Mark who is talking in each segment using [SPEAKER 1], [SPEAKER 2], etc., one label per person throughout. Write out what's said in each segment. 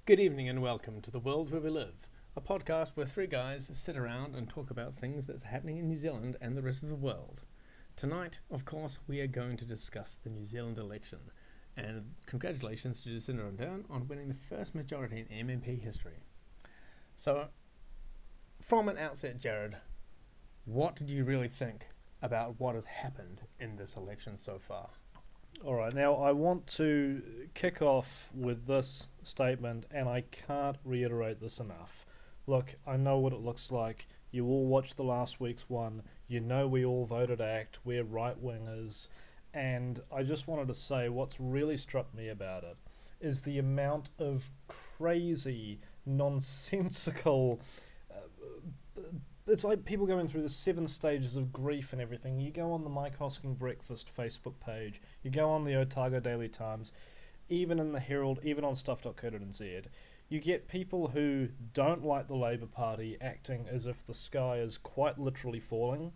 [SPEAKER 1] Good evening and welcome to The World Where We Live, a podcast where three guys sit around and talk about things that's happening in New Zealand and the rest of the world. Tonight, of course, we are going to discuss the New Zealand election, and congratulations to Jacinda Ardern on winning the first majority in MMP history. So, from an outset, Jared, what did you really think about what has happened in this election so far?
[SPEAKER 2] All right, now I want to kick off with this statement, and I can't reiterate this enough. Look, I know what it looks like. You all watched the last week's one. You know we all voted ACT. We're right-wingers. And I just wanted to say what's really struck me about it is the amount of crazy, nonsensical... It's like people going through the 7 stages of grief and everything. You go on the Mike Hosking Breakfast Facebook page, you go on the Otago Daily Times, even in the Herald, even on stuff.co.nz, you get people who don't like the Labour Party acting as if the sky is quite literally falling,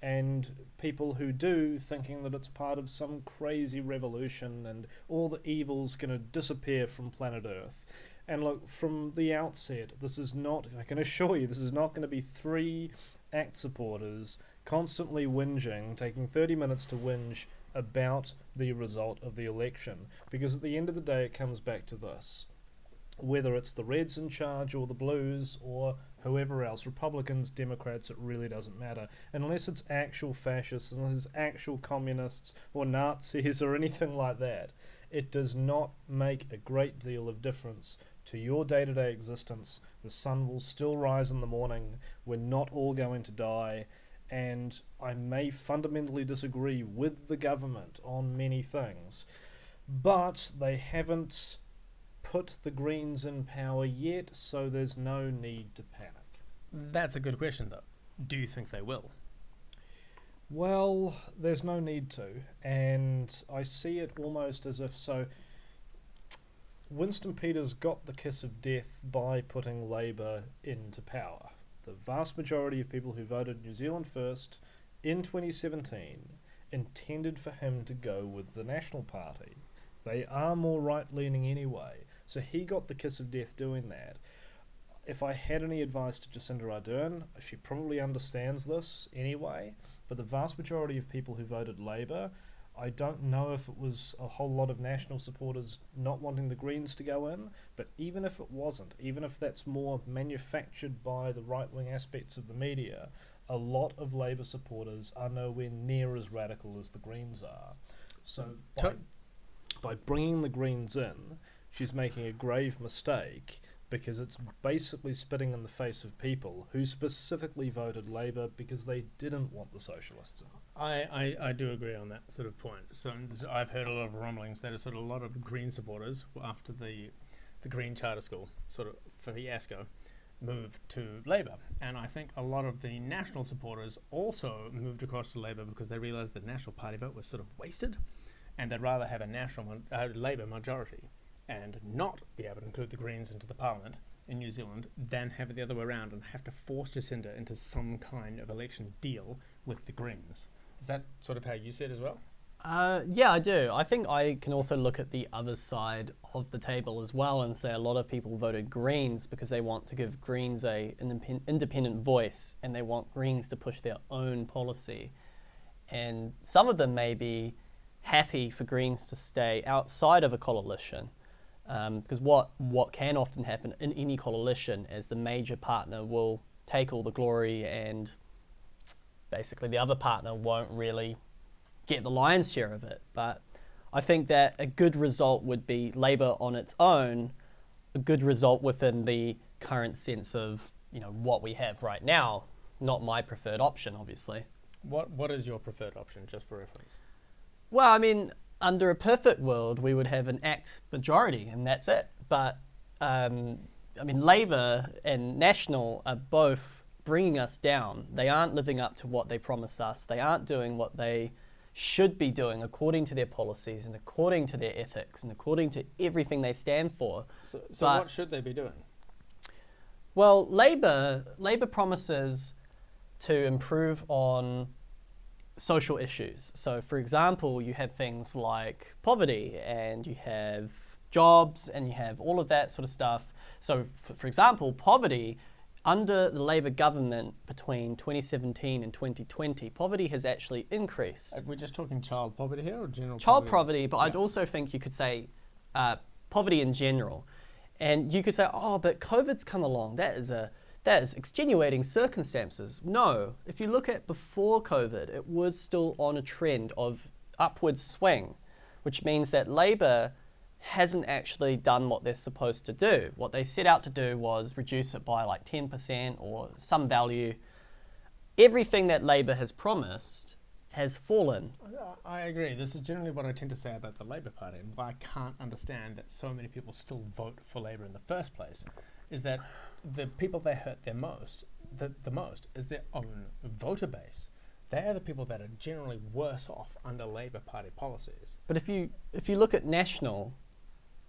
[SPEAKER 2] and people who do thinking that it's part of some crazy revolution and all the evil's going to disappear from planet Earth. And look, from the outset, this is not, I can assure you, this is not going to be 3 ACT supporters constantly whinging, taking 30 minutes to whinge about the result of the election. Because at the end of the day, it comes back to this. Whether it's the Reds in charge or the Blues or whoever else, Republicans, Democrats, it really doesn't matter. Unless it's actual fascists, unless it's actual communists or Nazis or anything like that, it does not make a great deal of difference to your day-to-day existence. The sun will still rise in the morning. We're not all going to die. And I may fundamentally disagree with the government on many things, but they haven't put the Greens in power yet, so there's no need to panic.
[SPEAKER 1] That's a good question, though. Do you think they will?
[SPEAKER 2] Well, there's no need to, and I see it almost as if Winston Peters got the kiss of death by putting Labour into power. The vast majority of people who voted New Zealand First in 2017 intended for him to go with the National Party. They are more right-leaning anyway, so he got the kiss of death doing that. If I had any advice to Jacinda Ardern, she probably understands this anyway, but the vast majority of people who voted Labour, I don't know if it was a whole lot of National supporters not wanting the Greens to go in, but even if it wasn't, even if that's more manufactured by the right-wing aspects of the media, a lot of Labour supporters are nowhere near as radical as the Greens are. So by bringing the Greens in, she's making a grave mistake, because it's basically spitting in the face of people who specifically voted Labour because they didn't want the Socialists in.
[SPEAKER 1] I do agree on that sort of point. So I've heard a lot of rumblings that a lot of Green supporters, after the Green Charter School sort of fiasco, moved to Labour. And I think a lot of the National supporters also moved across to Labour because they realised the National Party vote was sort of wasted, and they'd rather have a Labour majority and not be able to include the Greens into the Parliament in New Zealand than have it the other way around and have to force Jacinda into some kind of election deal with the Greens. Is that sort of how you see it as well?
[SPEAKER 3] Yeah, I do. I think I can also look at the other side of the table as well and say a lot of people voted Greens because they want to give Greens an independent voice, and they want Greens to push their own policy. And some of them may be happy for Greens to stay outside of a coalition. Because what can often happen in any coalition is the major partner will take all the glory, and basically the other partner won't really get the lion's share of it. But I think that a good result would be Labour on its own, a good result within the current sense of what we have right now. Not my preferred option, obviously.
[SPEAKER 1] What is your preferred option, just for reference?
[SPEAKER 3] Well, I mean, under a perfect world, we would have an ACT majority, and that's it. But, Labour and National are both bringing us down. They aren't living up to what they promise us. They aren't doing what they should be doing according to their policies and according to their ethics and according to everything they stand for.
[SPEAKER 1] So what should they be doing?
[SPEAKER 3] Well, Labour promises to improve on social issues. So, for example, you have things like poverty, and you have jobs and you have all of that sort of stuff. So, for example, poverty under the Labour government between 2017 and 2020, poverty has actually increased.
[SPEAKER 1] We're just talking child poverty here or general
[SPEAKER 3] Child
[SPEAKER 1] poverty?
[SPEAKER 3] poverty, but I'd also think you could say poverty in general. And you could say, oh, but COVID's come along. That is extenuating circumstances. No, if you look at before COVID, it was still on a trend of upward swing, which means that Labour hasn't actually done what they're supposed to do. What they set out to do was reduce it by like 10% or some value. Everything that Labour has promised has fallen.
[SPEAKER 1] I agree. This is generally what I tend to say about the Labour Party, and why I can't understand that so many people still vote for Labour in the first place, is that the people they hurt the most is their own voter base. They are the people that are generally worse off under Labour Party policies.
[SPEAKER 3] But if you look at National,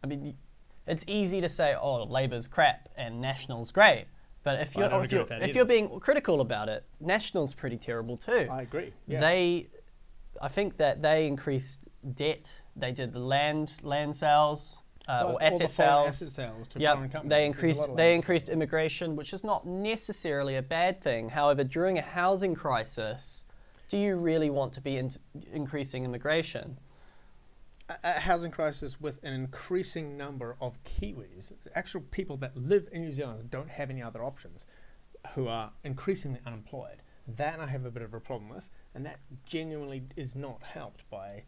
[SPEAKER 3] I mean, it's easy to say, oh, Labour's crap and National's great. But if you're being critical about it, National's pretty terrible too.
[SPEAKER 1] I agree. Yeah.
[SPEAKER 3] I think that they increased debt. They did the land sales or asset sales.
[SPEAKER 1] To foreign companies.
[SPEAKER 3] They increased immigration, which is not necessarily a bad thing. However, during a housing crisis, do you really want to be increasing immigration?
[SPEAKER 1] A housing crisis with an increasing number of Kiwis, actual people that live in New Zealand and don't have any other options, who are increasingly unemployed. That I have a bit of a problem with, and that genuinely is not helped by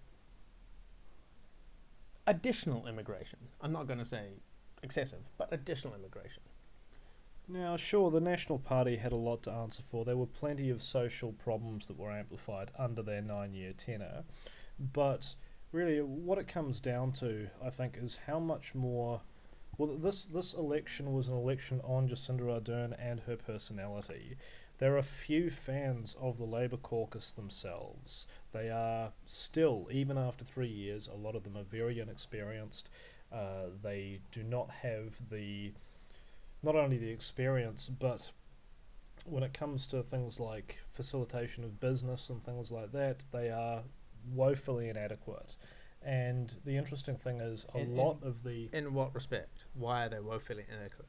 [SPEAKER 1] additional immigration. I'm not going to say excessive, but additional immigration.
[SPEAKER 2] Now, sure, the National Party had a lot to answer for. There were plenty of social problems that were amplified under their 9-year tenure, but really, what it comes down to, I think, is how much more. Well, this election was an election on Jacinda Ardern and her personality. There are few fans of the Labour caucus themselves. They are still, even after 3 years, a lot of them are very inexperienced. They do not have not only the experience, but when it comes to things like facilitation of business and things like that, they are woefully inadequate. And the interesting thing is in
[SPEAKER 1] what respect? Why are they woefully inadequate?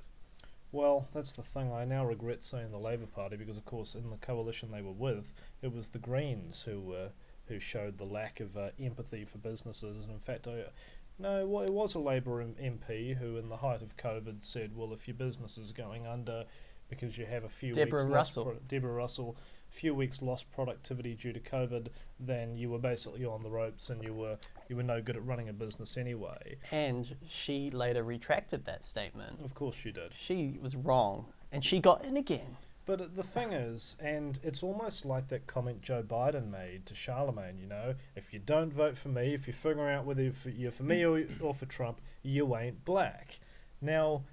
[SPEAKER 2] Well, that's the thing. I now regret saying the Labour Party because, of course, in the coalition they were with, it was the Greens who showed the lack of empathy for businesses. And in fact, it was a Labour MP who, in the height of COVID, said, well, if your business is going under because you have a few
[SPEAKER 3] Deborah
[SPEAKER 2] Russell, few weeks lost productivity due to COVID, then you were basically on the ropes and you were no good at running a business anyway.
[SPEAKER 3] And she later retracted that statement.
[SPEAKER 2] Of course she did.
[SPEAKER 3] She was wrong, and she got in again.
[SPEAKER 2] But the thing is, and it's almost like that comment Joe Biden made to Charlemagne, if you don't vote for me, if you're figuring out whether you're for me or for Trump, you ain't black. Now,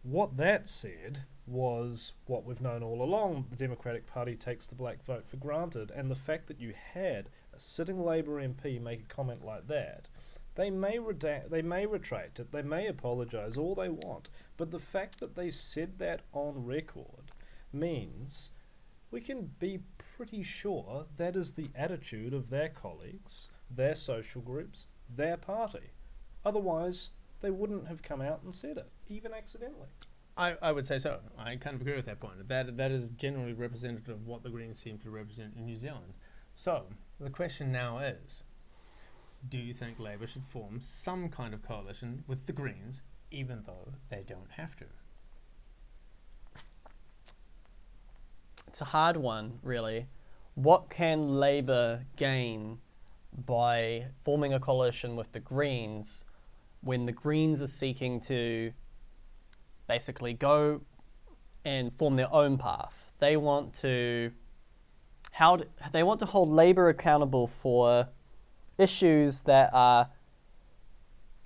[SPEAKER 2] what that said was what we've known all along. The Democratic Party takes the black vote for granted, and the fact that you had a sitting Labour MP make a comment like that, they may retract it, they may apologise, all they want, but the fact that they said that on record means we can be pretty sure that is the attitude of their colleagues, their social groups, their party. Otherwise, they wouldn't have come out and said it, even accidentally.
[SPEAKER 1] I would say so. I kind of agree with that point. That is generally representative of what the Greens seem to represent in New Zealand. So, the question now is, do you think Labour should form some kind of coalition with the Greens, even though they don't have to?
[SPEAKER 3] It's a hard one, really. What can Labour gain by forming a coalition with the Greens when the Greens are seeking to basically go and form their own path? They want to hold Labour accountable for issues that are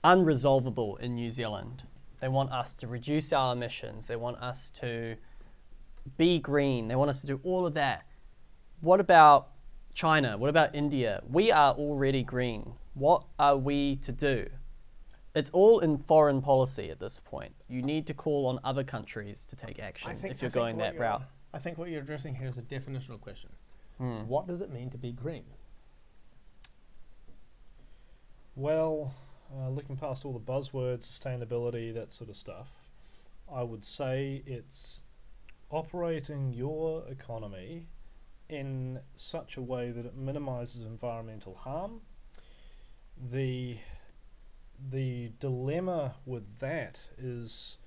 [SPEAKER 3] unresolvable in New Zealand. They want us to reduce our emissions. They want us to be green. They want us to do all of that. What about China? What about India? We are already green. What are we to do? It's all in foreign policy at this point. You need to call on other countries to take action if you're going that route.
[SPEAKER 1] I think what you're addressing here is a definitional question. What does it mean to be green?
[SPEAKER 2] Well, looking past all the buzzwords, sustainability, that sort of stuff, I would say it's operating your economy in such a way that it minimises environmental harm. The dilemma with that is,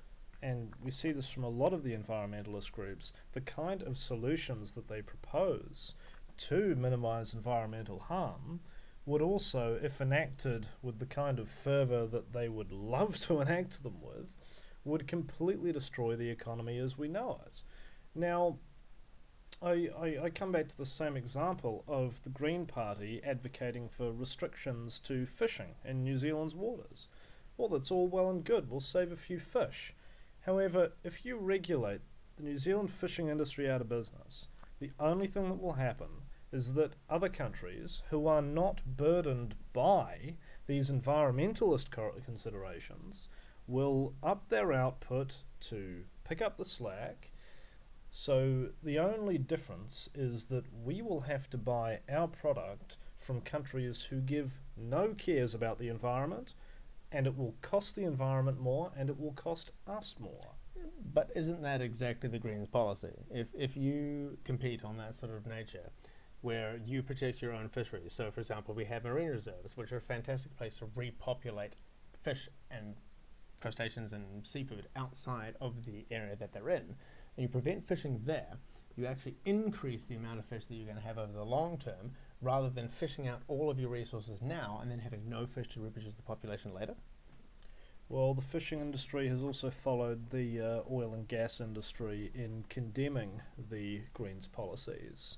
[SPEAKER 2] and we see this from a lot of the environmentalist groups, the kind of solutions that they propose to minimise environmental harm would also, if enacted with the kind of fervour that they would love to enact them with, would completely destroy the economy as we know it. Now, I come back to the same example of the Green Party advocating for restrictions to fishing in New Zealand's waters. Well, that's all well and good, we'll save a few fish. However, if you regulate the New Zealand fishing industry out of business, the only thing that will happen is that other countries who are not burdened by these environmentalist considerations will up their output to pick up the slack. So the only difference is that we will have to buy our product from countries who give no cares about the environment, and it will cost the environment more and it will cost us more.
[SPEAKER 1] But isn't that exactly the Greens policy? If you compete on that sort of nature, where you protect your own fisheries, so for example we have marine reserves, which are a fantastic place to repopulate fish and crustaceans and seafood outside of the area that they're in, and you prevent fishing there, you actually increase the amount of fish that you're going to have over the long term, rather than fishing out all of your resources now and then having no fish to reproduce the population later.
[SPEAKER 2] Well, the fishing industry has also followed the oil and gas industry in condemning the Greens policies.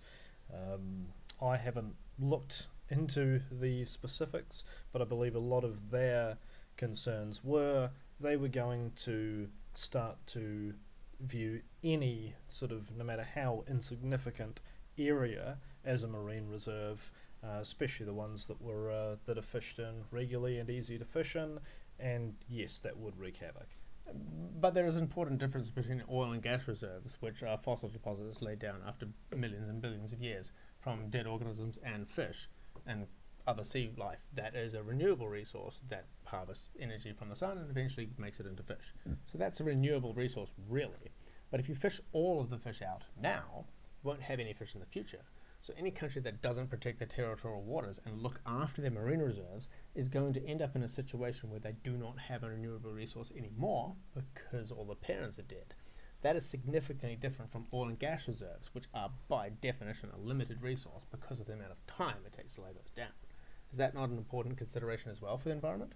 [SPEAKER 2] I haven't looked into the specifics, but I believe a lot of their concerns were they were going to start to view any sort of, no matter how insignificant, area as a marine reserve, especially the ones that were that are fished in regularly and easy to fish in, and yes, that would wreak havoc.
[SPEAKER 1] But there is an important difference between oil and gas reserves, which are fossil deposits laid down after millions and billions of years from dead organisms and fish and other sea life. That is a renewable resource that harvests energy from the sun and eventually makes it into fish. So that's a renewable resource, really. But if you fish all of the fish out now, you won't have any fish in the future. So any country that doesn't protect their territorial waters and look after their marine reserves is going to end up in a situation where they do not have a renewable resource anymore because all the parents are dead. That is significantly different from oil and gas reserves, which are by definition a limited resource because of the amount of time it takes to lay those down. Is that not an important consideration as well for the environment?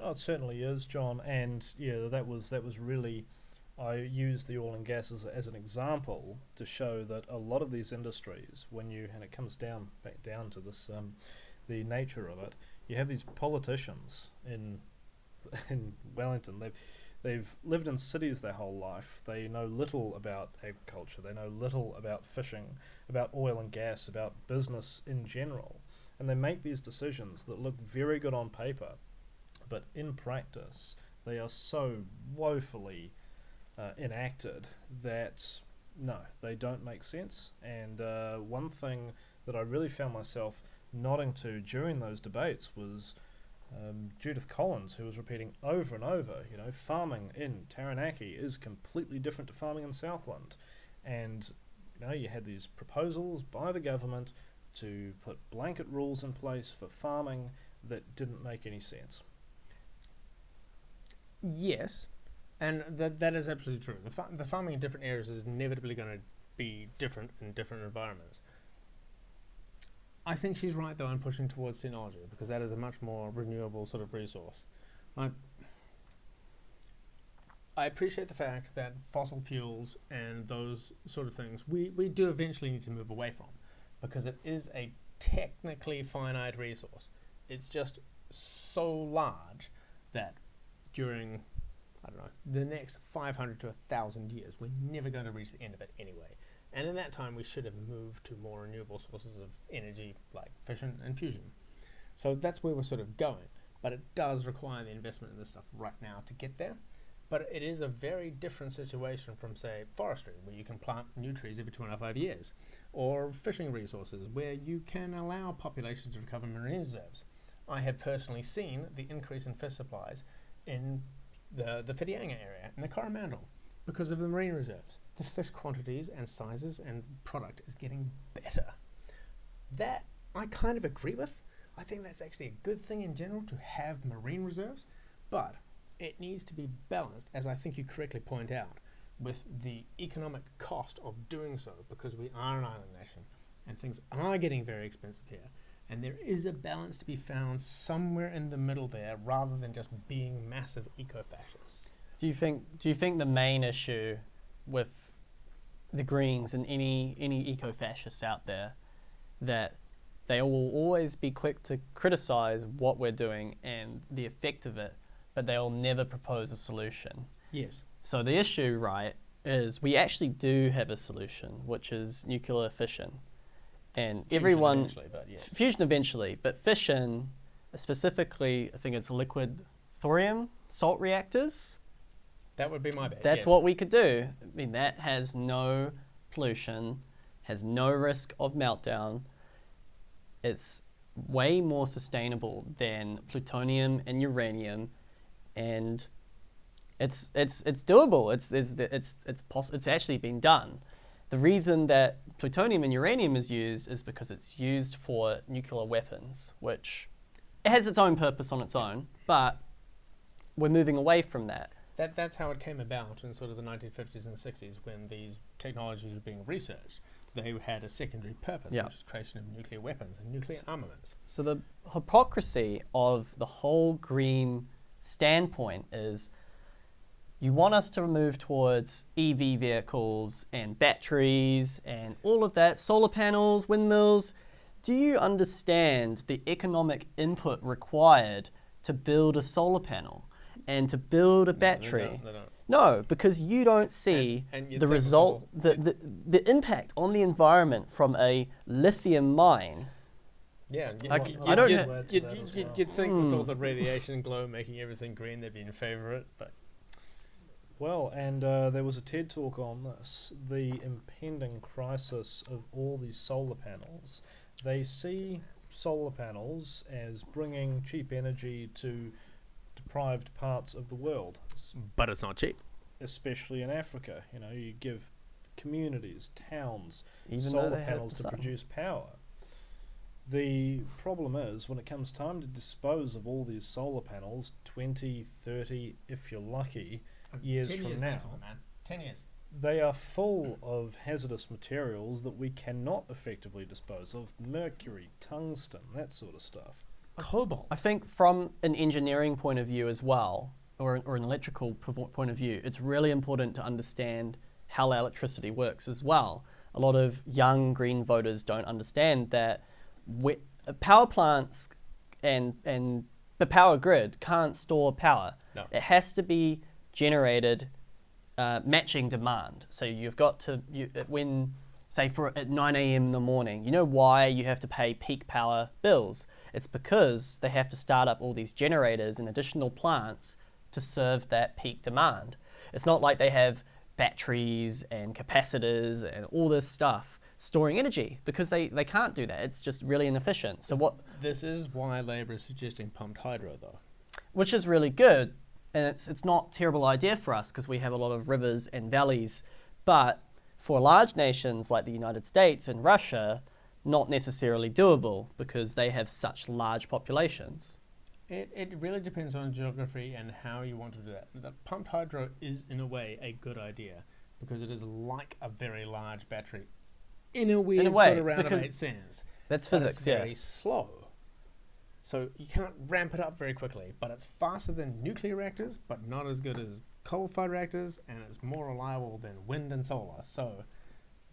[SPEAKER 2] Oh, it certainly is, John, and yeah, that was really, I used the oil and gas as an example to show that a lot of these industries, and it comes back down to this, the nature of it, you have these politicians in Wellington, they've lived in cities their whole life, they know little about agriculture, they know little about fishing, about oil and gas, about business in general, and they make these decisions that look very good on paper, but in practice they are so woefully enacted that no, they don't make sense. And one thing that I really found myself nodding to during those debates was Judith Collins, who was repeating over and over, farming in Taranaki is completely different to farming in Southland. And you had these proposals by the government to put blanket rules in place for farming that didn't make any sense.
[SPEAKER 1] Yes, and that is absolutely true. The farming in different areas is inevitably going to be different in different environments. I think she's right, though, in pushing towards technology, because that is a much more renewable sort of resource. I appreciate the fact that fossil fuels and those sort of things we do eventually need to move away from, because it is a technically finite resource. It's just so large that during, the next 500 to 1,000 years, we're never going to reach the end of it anyway. And in that time, we should have moved to more renewable sources of energy like fission and fusion. So that's where we're sort of going. But it does require the investment in this stuff right now to get there. But it is a very different situation from, say, forestry, where you can plant new trees every 2.5 years, or fishing resources, where you can allow populations to recover marine reserves. I have personally seen the increase in fish supplies in the Whitianga area, in the Coromandel, because of the marine reserves. The fish quantities and sizes and product is getting better. That I kind of agree with. I think that's actually a good thing in general to have marine reserves, but it needs to be balanced, as I think you correctly point out, with the economic cost of doing so, because we are an island nation and things are getting very expensive here. And there is a balance to be found somewhere in the middle there, rather than just being massive eco-fascists.
[SPEAKER 3] Do you think the main issue with the Greens and any eco-fascists out there, that they will always be quick to criticize what we're doing and the effect of it, but they'll never propose a solution?
[SPEAKER 1] Yes.
[SPEAKER 3] So the issue, right, is we actually do have a solution, which is nuclear fission. And
[SPEAKER 1] Fusion
[SPEAKER 3] fusion eventually, but fission, specifically, I think it's liquid thorium salt reactors.
[SPEAKER 1] That would be my bad.
[SPEAKER 3] That's
[SPEAKER 1] yes.
[SPEAKER 3] what we could do. I mean, that has no pollution, has no risk of meltdown. It's way more sustainable than plutonium and uranium, and it's doable. It's actually been done. The reason that plutonium and uranium is used is because it's used for nuclear weapons, which it has its own purpose on its own, but we're moving away from that.
[SPEAKER 1] That's how it came about in sort of the 1950s and 60s, when these technologies were being researched. They had a secondary purpose, which was creation of nuclear weapons and nuclear armaments.
[SPEAKER 3] So the hypocrisy of the whole green standpoint is, you want us to move towards EV vehicles and batteries and all of that, solar panels, windmills. Do you understand the economic input required to build a solar panel and to build a battery?
[SPEAKER 1] They don't.
[SPEAKER 3] No, because you don't see
[SPEAKER 1] and
[SPEAKER 3] the result, the impact on the environment from a lithium mine.
[SPEAKER 1] Yeah, you'd think with all the radiation glow making everything green, they'd be in favour of it, but...
[SPEAKER 2] Well, and there was a TED talk on this, the impending crisis of all these solar panels. They see solar panels as bringing cheap energy to deprived parts of the world.
[SPEAKER 1] But it's not cheap.
[SPEAKER 2] Especially in Africa. You know, you give communities, towns,
[SPEAKER 3] Even
[SPEAKER 2] solar panels to produce power. The problem is, when it comes time to dispose of all these solar panels, 20, 30, if you're lucky, years from now,
[SPEAKER 1] maximum, man. 10 years.
[SPEAKER 2] they are full of hazardous materials that we cannot effectively dispose of. Mercury, tungsten, that sort of stuff.
[SPEAKER 1] Cobalt.
[SPEAKER 3] I think from an engineering point of view as well, or an electrical point of view, it's really important to understand how electricity works as well. A lot of young green voters don't understand that power plants and the power grid can't store power.
[SPEAKER 1] No.
[SPEAKER 3] It has to be generated matching demand. So you've got to, when, say at 9 a.m. in the morning, you know why you have to pay peak power bills? It's because they have to start up all these generators and additional plants to serve that peak demand. It's not like they have batteries and capacitors and all this stuff storing energy, because they can't do that. It's just really inefficient. So what?
[SPEAKER 1] This is why Labour is suggesting pumped hydro, though.
[SPEAKER 3] Which is really good, and it's not a terrible idea for us because we have a lot of rivers and valleys, but for large nations like the United States and Russia, not necessarily doable because they have such large populations.
[SPEAKER 1] It really depends on geography and how you want to do that. The pumped hydro is, in a way, a good idea because it is like a very large battery. In a weird sort of roundabout sense.
[SPEAKER 3] That's
[SPEAKER 1] but
[SPEAKER 3] physics,
[SPEAKER 1] it's very slow. So you can't ramp it up very quickly, but it's faster than nuclear reactors, but not as good as coal-fired reactors, and it's more reliable than wind and solar. So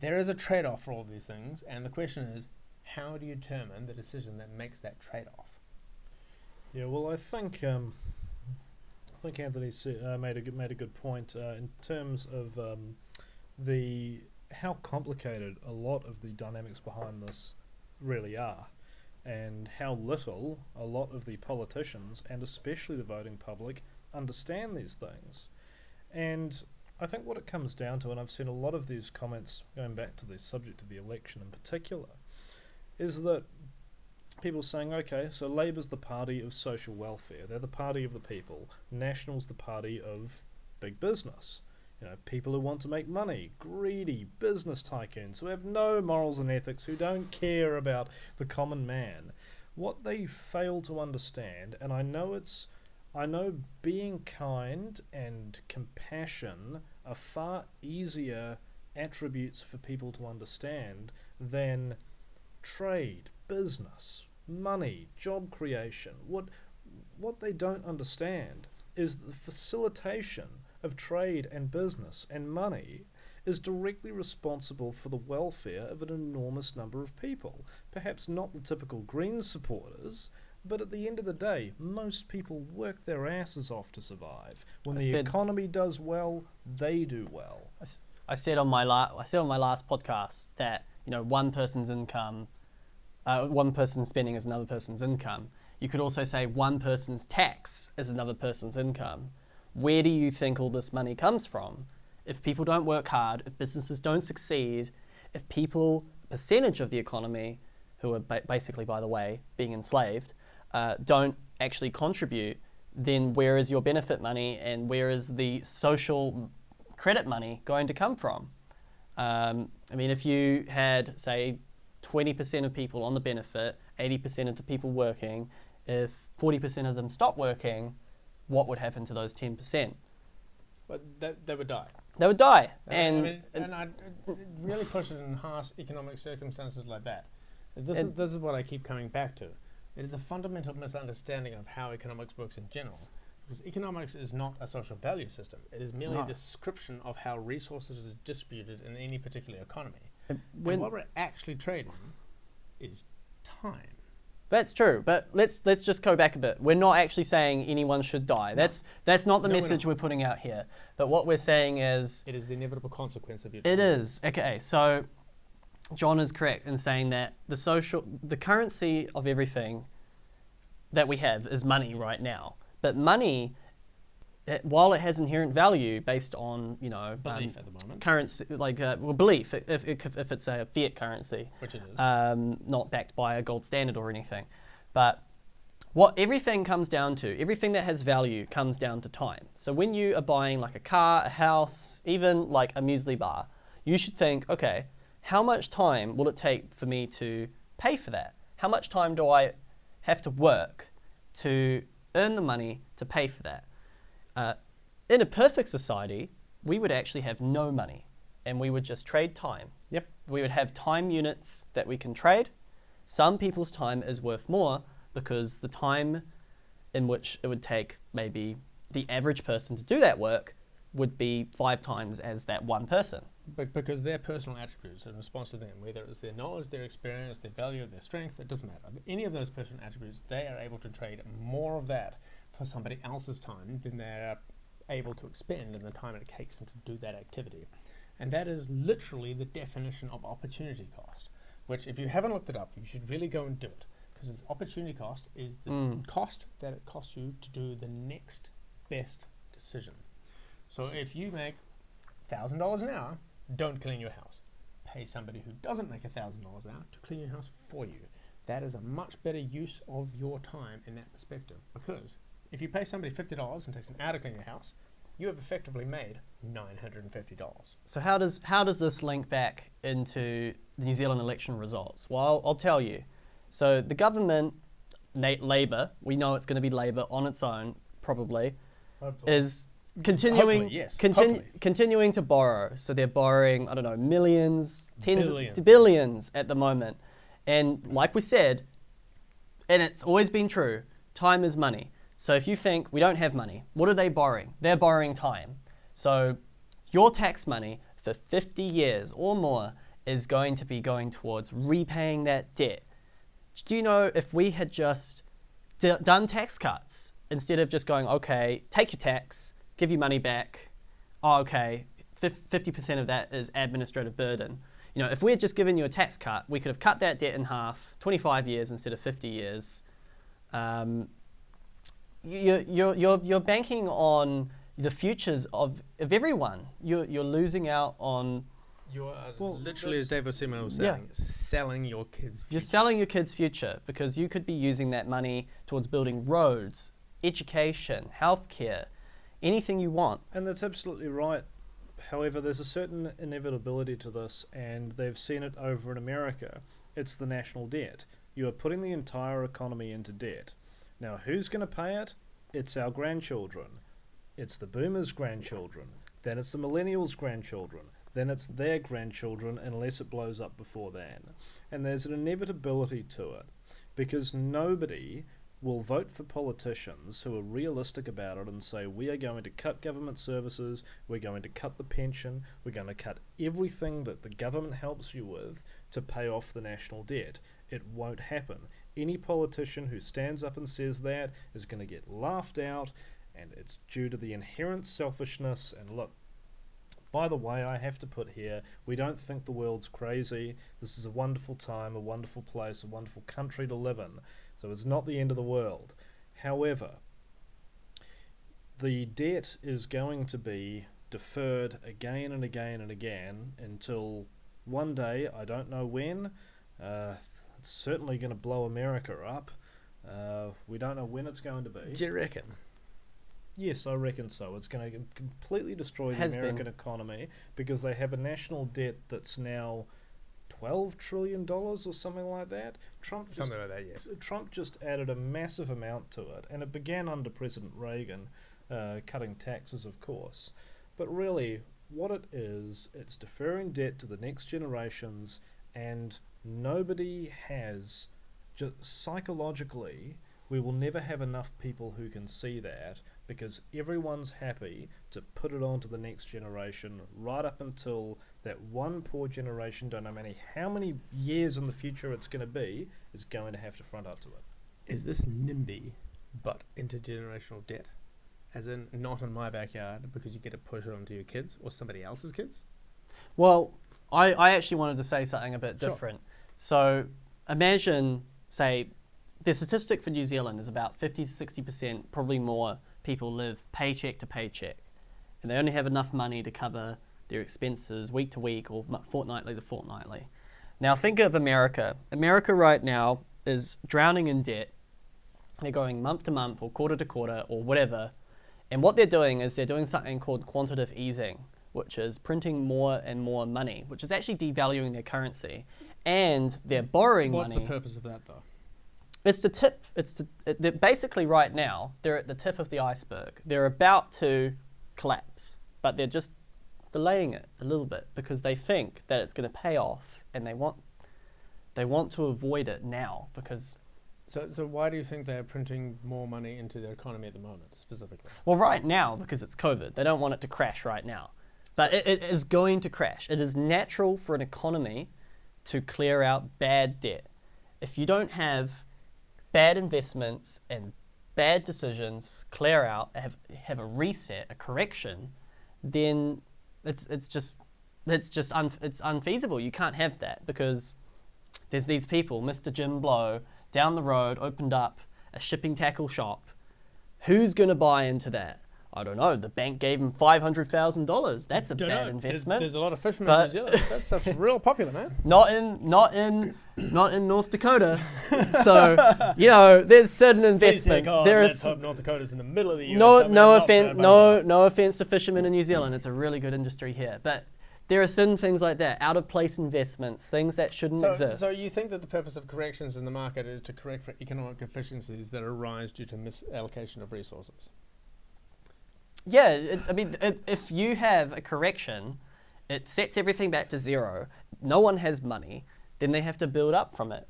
[SPEAKER 1] there is a trade-off for all these things, and the question is, how do you determine the decision that makes that trade-off?
[SPEAKER 2] Yeah, well, I think Anthony made a good point in terms of how complicated a lot of the dynamics behind this really are, and how little a lot of the politicians and especially the voting public understand these things. And I think what it comes down to, and I've seen a lot of these comments going back to the subject of the election in particular, is that people saying, okay, so Labour's the party of social welfare. They're the party of the people. National's the party of big business. People who want to make money, greedy business tycoons who have no morals and ethics, who don't care about the common man. What they fail to understand, and I know being kind and compassion are far easier attributes for people to understand than trade, business, money, job creation. What they don't understand is the facilitation of trade and business and money is directly responsible for the welfare of an enormous number of people. Perhaps not the typical Greens supporters, but at the end of the day, most people work their asses off to survive. When the economy does well, they do well.
[SPEAKER 3] I said on my last podcast that one person's income, one person's spending is another person's income. You could also say one person's tax is another person's income. Where do you think all this money comes from? If people don't work hard, if businesses don't succeed, if percentage of the economy, who are basically, by the way, being enslaved, don't actually contribute, then where is your benefit money and where is the social credit money going to come from? If you had, say, 20% of people on the benefit, 80% of the people working, if 40% of them stop working, what would happen to those 10%?
[SPEAKER 1] But they would die.
[SPEAKER 3] They would die.
[SPEAKER 1] And I really push it in harsh economic circumstances like that. This is what I keep coming back to. It is a fundamental misunderstanding of how economics works in general. Because economics is not a social value system. It is merely a description of how resources are distributed in any particular economy. And what we're actually trading is time.
[SPEAKER 3] That's true, but let's just go back a bit. We're not actually saying anyone should die.
[SPEAKER 1] No.
[SPEAKER 3] That's not the message we're putting out here. But what we're saying is...
[SPEAKER 1] It is the inevitable consequence of your
[SPEAKER 3] It is. Okay, so John is correct in saying that the currency of everything that we have is money right now. But money, while it has inherent value based on,
[SPEAKER 1] belief at the moment,
[SPEAKER 3] currency, belief, if it's a fiat currency,
[SPEAKER 1] which it is,
[SPEAKER 3] not backed by a gold standard or anything, but what everything comes down to, everything that has value comes down to time. So when you are buying like a car, a house, even like a muesli bar, you should think, okay, how much time will it take for me to pay for that? How much time do I have to work to earn the money to pay for that? In a perfect society, we would actually have no money and we would just trade time.
[SPEAKER 1] Yep.
[SPEAKER 3] We would have time units that we can trade. Some people's time is worth more because the time in which it would take maybe the average person to do that work would be 5 times as that one person.
[SPEAKER 1] But because their personal attributes in response to them, whether it's their knowledge, their experience, their value, their strength, it doesn't matter. But any of those personal attributes, they are able to trade more of that for somebody else's time than they're able to expend in the time it takes them to do that activity. And that is literally the definition of opportunity cost, which if you haven't looked it up, you should really go and do it. Because opportunity cost is the cost that it costs you to do the next best decision. So if you make $1,000 an hour, don't clean your house. Pay somebody who doesn't make $1,000 an hour to clean your house for you. That is a much better use of your time in that perspective. Because if you pay somebody $50 and takes an hour to clean your house, you have effectively made $950.
[SPEAKER 3] So how does this link back into the New Zealand election results? Well, I'll tell you. So the government, Labour, we know it's going to be Labour on its own, probably,
[SPEAKER 2] Hopefully.
[SPEAKER 3] is continuing
[SPEAKER 1] Hopefully, yes.
[SPEAKER 3] Continuing to borrow. So they're borrowing, I don't know, millions,
[SPEAKER 1] Billions.
[SPEAKER 3] billions at the moment. And like we said, and it's always been true, time is money. So if you think we don't have money, what are they borrowing? They're borrowing time. So your tax money for 50 years or more is going to be going towards repaying that debt. Do you know if we had just done tax cuts instead of just going, okay, take your tax, give you money back, oh, okay, 50% of that is administrative burden. If we had just given you a tax cut, we could have cut that debt in half, 25 years instead of 50 years. You're banking on the futures of everyone. You're losing out on
[SPEAKER 1] You are
[SPEAKER 2] Well,
[SPEAKER 1] literally, as
[SPEAKER 2] that's-
[SPEAKER 1] David Seaman was
[SPEAKER 3] Yeah.
[SPEAKER 1] saying, selling your kids'
[SPEAKER 3] You're
[SPEAKER 1] futures.
[SPEAKER 3] selling your kids' future because you could be using that money towards building roads, education, healthcare, anything you want.
[SPEAKER 2] And that's absolutely right. However, there's a certain inevitability to this, and they've seen it over in America. It's the national debt. You are putting the entire economy into debt. Now, who's going to pay it? It's our grandchildren. It's the boomers' grandchildren. Then it's the millennials' grandchildren. Then it's their grandchildren, unless it blows up before then. And there's an inevitability to it, because nobody will vote for politicians who are realistic about it and say, we are going to cut government services, we're going to cut the pension, we're going to cut everything that the government helps you with to pay off the national debt. It won't happen. Any politician who stands up and says that is going to get laughed out, and it's due to the inherent selfishness. And look, by the way, I have to put here, we don't think the world's crazy. This is a wonderful time, a wonderful place, a wonderful country to live in. So it's not the end of the world. However, the debt is going to be deferred again and again and again until one day, I don't know when, it's certainly going to blow America up. We don't know when it's going to be.
[SPEAKER 1] Do you reckon?
[SPEAKER 2] Yes, I reckon so. It's going to completely destroy the
[SPEAKER 3] Has
[SPEAKER 2] American
[SPEAKER 3] been.
[SPEAKER 2] economy because they have a national debt that's now $12 trillion or something like that.
[SPEAKER 1] Something like that, yes.
[SPEAKER 2] Trump just added a massive amount to it, and it began under President Reagan, cutting taxes, of course. But really, what it is, it's deferring debt to the next generations, and nobody has, just psychologically, we will never have enough people who can see that, because everyone's happy to put it on to the next generation right up until that one poor generation, don't know how many years in the future it's going to be, is going to have to front up to it.
[SPEAKER 1] Is this NIMBY but intergenerational debt? As in, not in my backyard because you get to push it onto your kids or somebody else's kids?
[SPEAKER 3] Well, I actually wanted to say something a bit
[SPEAKER 1] Sure.
[SPEAKER 3] different. So imagine, say, the statistic for New Zealand is about 50 to 60%, probably more, people live paycheck to paycheck. And they only have enough money to cover their expenses week to week or fortnightly to fortnightly. Now think of America. America right now is drowning in debt. They're going month to month or quarter to quarter or whatever. And what they're doing is they're doing something called quantitative easing, which is printing more and more money, which is actually devaluing their currency. And they're borrowing
[SPEAKER 1] What's
[SPEAKER 3] money.
[SPEAKER 1] the purpose of that, though?
[SPEAKER 3] It's the tip. They're basically right now, they're at the tip of the iceberg. They're about to collapse, but they're just delaying it a little bit because they think that it's going to pay off, and they want to avoid it now because.
[SPEAKER 1] So why do you think they're printing more money into their economy at the moment, specifically?
[SPEAKER 3] Well, right now, because it's COVID, they don't want it to crash right now. But it is going to crash. It is natural for an economy to clear out bad debt. If you don't have bad investments and bad decisions clear out, have a reset, a correction, then it's unfeasible. You can't have that because there's these people, Mr. Jim Blow, down the road opened up a shipping tackle shop. Who's going to buy into that? I don't know. The bank gave him $500,000. That's a bad investment.
[SPEAKER 1] There's a lot of fishermen in New Zealand. That stuff's real popular, man.
[SPEAKER 3] Not in North Dakota. So there's certain investment.
[SPEAKER 1] Let's hope North Dakota's in the middle of the US.
[SPEAKER 3] No offense to fishermen in New Zealand. It's a really good industry here, but there are certain things like that, out of place investments, things that shouldn't exist.
[SPEAKER 1] So you think that the purpose of corrections in the market is to correct for economic efficiencies that arise due to misallocation of resources?
[SPEAKER 3] Yeah, if you have a correction, it sets everything back to zero. No one has money, then they have to build up from it.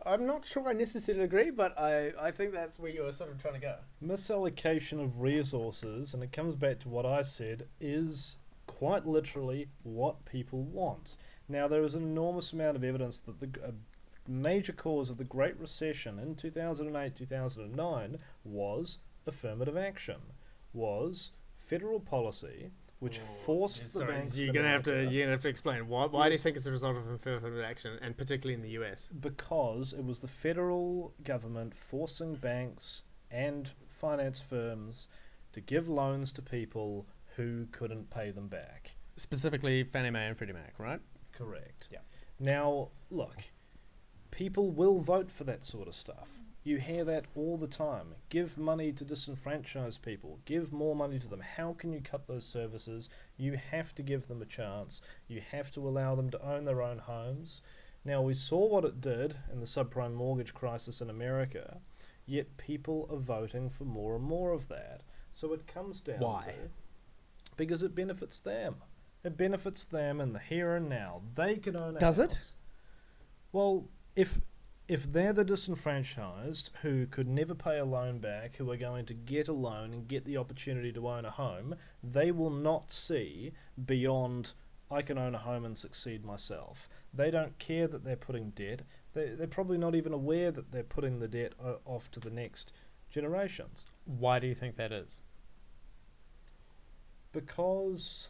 [SPEAKER 1] I'm not sure I necessarily agree, but I think that's where you're sort of trying to go.
[SPEAKER 2] Misallocation of resources, and it comes back to what I said, is quite literally what people want. Now, there is an enormous amount of evidence that a major cause of the Great Recession in 2008-2009 was affirmative action, was federal policy, which forced the banks.
[SPEAKER 1] You're gonna have to explain why do you think it's a result of affirmative action, and particularly in the US?
[SPEAKER 2] Because it was the federal government forcing banks and finance firms to give loans to people who couldn't pay them back.
[SPEAKER 1] specifically Fannie Mae and Freddie Mac, right?
[SPEAKER 2] Correct.
[SPEAKER 1] Yeah.
[SPEAKER 2] Now, look, people will vote for that sort of stuff. You hear that all the time. Give money to disenfranchised people. Give more money to them. How can you cut those services? You have to give them a chance. You have to allow them to own their own homes. Now, we saw what it did in the subprime mortgage crisis in America, yet people are voting for more and more of that. So it comes down
[SPEAKER 1] Why?
[SPEAKER 2] to... Because it benefits them. It benefits them in the here and now. They can own a
[SPEAKER 1] Does it?
[SPEAKER 2] house. Well, if they're the disenfranchised who could never pay a loan back, who are going to get a loan and get the opportunity to own a home, they will not see beyond, I can own a home and succeed myself. They don't care that they're putting debt. They're probably not even aware that they're putting the debt off to the next generations.
[SPEAKER 1] Why do you think that is?
[SPEAKER 2] Because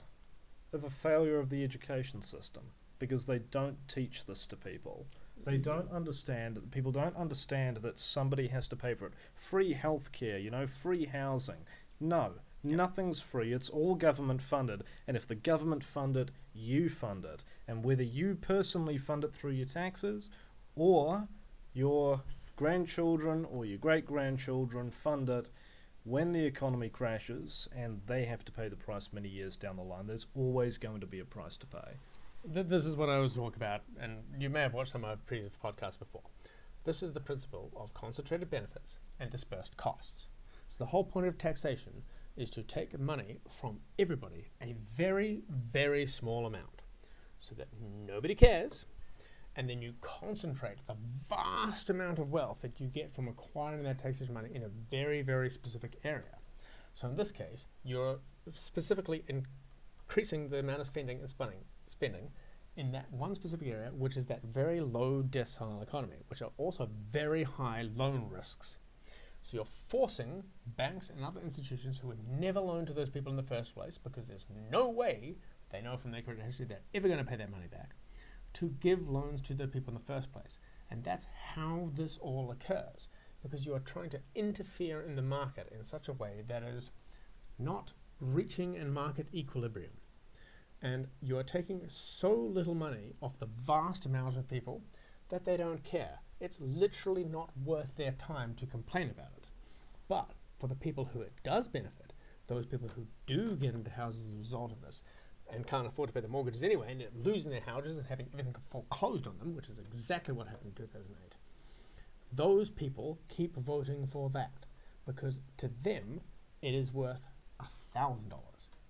[SPEAKER 2] of a failure of the education system. Because they don't teach this to people. They don't understand, people don't understand that somebody has to pay for it. Free healthcare, free housing. No, nothing's free. It's all government funded. And if the government fund it, you fund it. And whether you personally fund it through your taxes or your grandchildren or your great-grandchildren fund it, when the economy crashes and they have to pay the price many years down the line, there's always going to be a price to pay.
[SPEAKER 1] This is what I was talking about, and you may have watched some of my previous podcasts before. This is the principle of concentrated benefits and dispersed costs. So the whole point of taxation is to take money from everybody, a very, very small amount, so that nobody cares, and then you concentrate the vast amount of wealth that you get from acquiring that taxation money in a very, very specific area. So in this case, you're specifically increasing the amount of spending in that one specific area, which is that very low decile economy, which are also very high loan risks. So you're forcing banks and other institutions who would never loan to those people in the first place, because there's no way they know from their credit history they're ever going to pay that money back, to give loans to the people in the first place. And that's how this all occurs, because you are trying to interfere in the market in such a way that is not reaching a market equilibrium. And you are taking so little money off the vast amount of people that they don't care. It's literally not worth their time to complain about it. But for the people who it does benefit, those people who do get into houses as a result of this and can't afford to pay the mortgages anyway, and losing their houses and having everything foreclosed on them, which is exactly what happened in 2008, those people keep voting for that, because to them it is worth $1,000.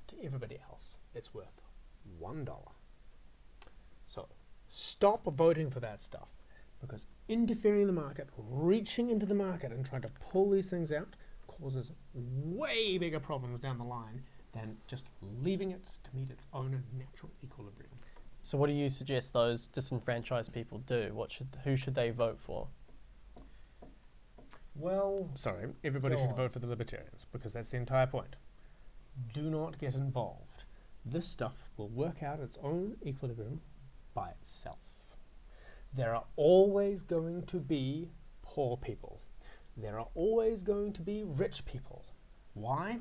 [SPEAKER 1] To everybody else, it's worth $1. So stop voting for that stuff, because interfering in the market, reaching into the market and trying to pull these things out causes way bigger problems down the line than just leaving it to meet its own natural equilibrium.
[SPEAKER 3] So what do you suggest those disenfranchised people do? Who should they vote for?
[SPEAKER 2] Well,
[SPEAKER 1] Sorry, everybody
[SPEAKER 2] Go
[SPEAKER 1] should
[SPEAKER 2] on.
[SPEAKER 1] vote for the Libertarians, because that's the entire point. Do not get involved. This stuff will work out its own equilibrium by itself. There are always going to be poor people. There are always going to be rich people. Why?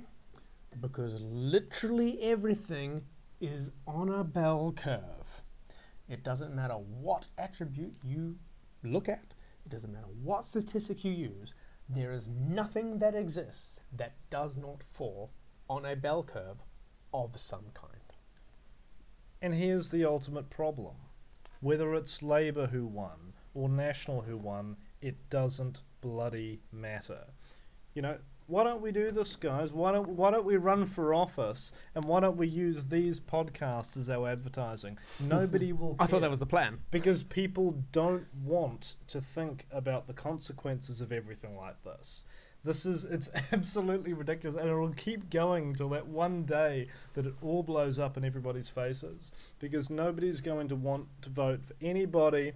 [SPEAKER 1] Because literally everything is on a bell curve. It doesn't matter what attribute you look at. It doesn't matter what statistics you use. There is nothing that exists that does not fall on a bell curve of some kind.
[SPEAKER 2] and here's the ultimate problem. Whether it's Labour who won or National who won, it doesn't bloody matter. Why don't we do this, guys? Why don't we run for office, and why don't we use these podcasts as our advertising? Nobody will care.
[SPEAKER 1] I thought that was the plan.
[SPEAKER 2] Because people don't want to think about the consequences of everything like this. It's absolutely ridiculous, and it'll keep going till that one day that it all blows up in everybody's faces, because nobody's going to want to vote for anybody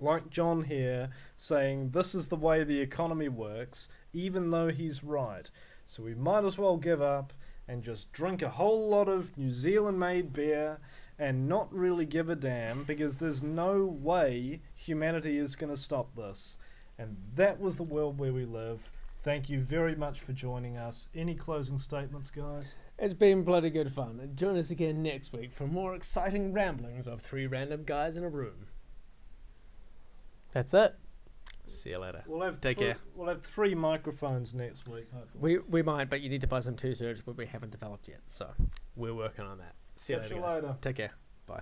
[SPEAKER 2] like John here saying this is the way the economy works, even though he's right. So we might as well give up and just drink a whole lot of New Zealand-made beer and not really give a damn, because there's no way humanity is going to stop this. And that was the world where we live. Thank you very much for joining us. Any closing statements, guys?
[SPEAKER 1] It's been bloody good fun. Join us again next week for more exciting ramblings of three random guys in a room.
[SPEAKER 3] That's it.
[SPEAKER 1] See you later.
[SPEAKER 2] Take care. We'll have 3 microphones next week, hopefully.
[SPEAKER 1] We might, but you need to buy some T-shirts, but we haven't developed yet. So we're working on that. See you
[SPEAKER 2] Catch
[SPEAKER 1] later,
[SPEAKER 2] you
[SPEAKER 1] guys.
[SPEAKER 2] later.
[SPEAKER 1] Take care. Bye.